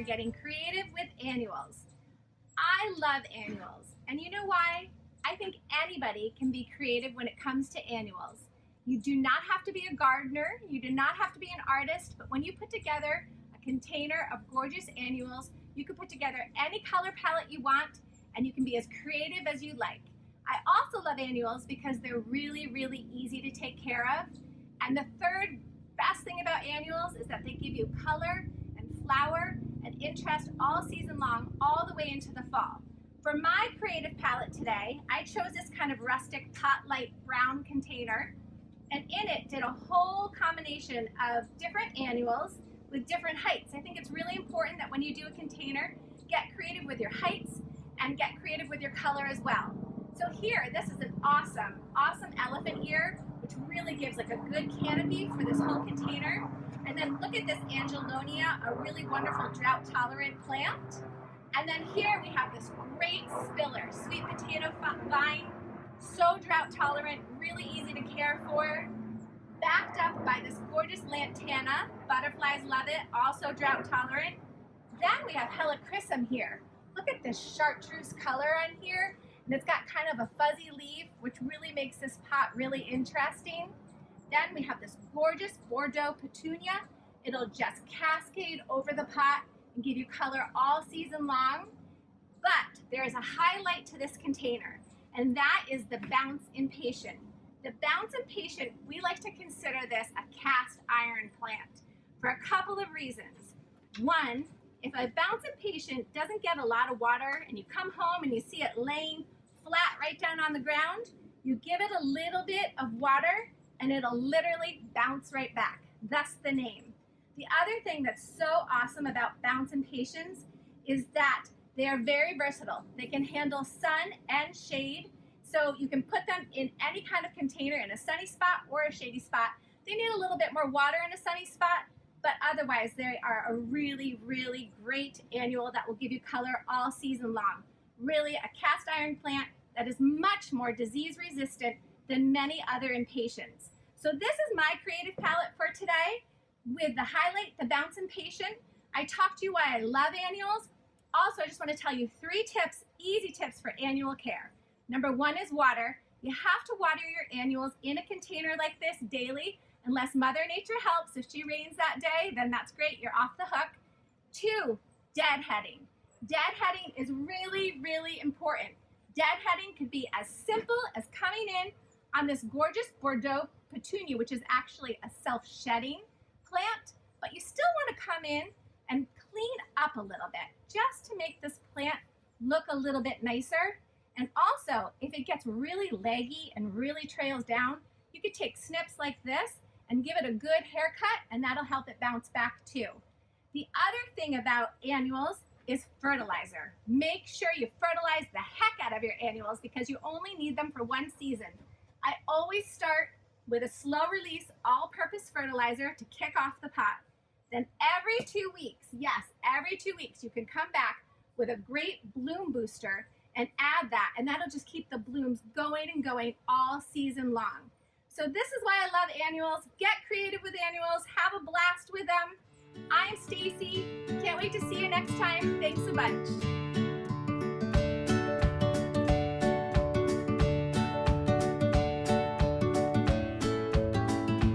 getting creative with annuals. I love annuals, and you know why? I think anybody can be creative when it comes to annuals. You do not have to be a gardener, you do not have to be an artist, but when you put together a container of gorgeous annuals, you can put together any color palette you want, and you can be as creative as you like. I also love annuals because they're really, really easy to take care of. And the third best thing about annuals is that they give you color and flower and interest all season long, all the way into the fall. For my creative palette today, I chose this kind of rustic pot light brown container, and in it did a whole combination of different annuals with different heights. I think it's really important that when you do a container, get creative with your heights and get creative with your color as well. So here, this is an awesome elephant ear, which really gives like a good canopy for this whole container. And then look at this Angelonia, a really wonderful drought tolerant plant. And then here we have this great spiller, sweet potato vine, so drought tolerant, really easy to care for. Backed up by this gorgeous lantana, butterflies love it, also drought tolerant. Then we have helichrysum here. Look at this chartreuse color on here. And it's got kind of a fuzzy leaf, which really makes this pot really interesting. Then we have this gorgeous Bordeaux petunia. It'll just cascade over the pot and give you color all season long. But there is a highlight to this container, and that is the Bounce Impatient. The Bounce Impatient, we like to consider this a cast iron plant for a couple of reasons. One, if a Bounce Impatient doesn't get a lot of water and you come home and you see it laying flat right down on the ground, you give it a little bit of water and it'll literally bounce right back. Thus the name. The other thing that's so awesome about Bounce Impatiens is that they are very versatile. They can handle sun and shade, so you can put them in any kind of container in a sunny spot or a shady spot. They need a little bit more water in a sunny spot, but otherwise they are a really, really great annual that will give you color all season long. Really a cast iron plant that is much more disease resistant than many other impatiens. So this is my creative palette for today with the highlight, the Bounce Impatient. I talked to you why I love annuals. Also, I just want to tell you 3 tips, easy tips for annual care. Number 1 is water. You have to water your annuals in a container like this daily, unless Mother Nature helps. If she rains that day, then that's great, you're off the hook. 2, deadheading. Deadheading is really, really important. Deadheading could be as simple as coming in on this gorgeous Bordeaux petunia, which is actually a self-shedding plant, but you still want to come in and clean up a little bit just to make this plant look a little bit nicer. And also, if it gets really leggy and really trails down, you could take snips like this and give it a good haircut, and that'll help it bounce back too. The other thing about annuals is fertilizer. Make sure you fertilize the heck out of your annuals because you only need them for 1 season. I always start with a slow release all-purpose fertilizer to kick off the pot. Then every 2 weeks, yes, every 2 weeks, you can come back with a great bloom booster and add that, and that'll just keep the blooms going and going all season long. So this is why I love annuals. Get creative with annuals. Have a blast with them. I'm Stacy. Can't wait to see you next time. Thanks a bunch.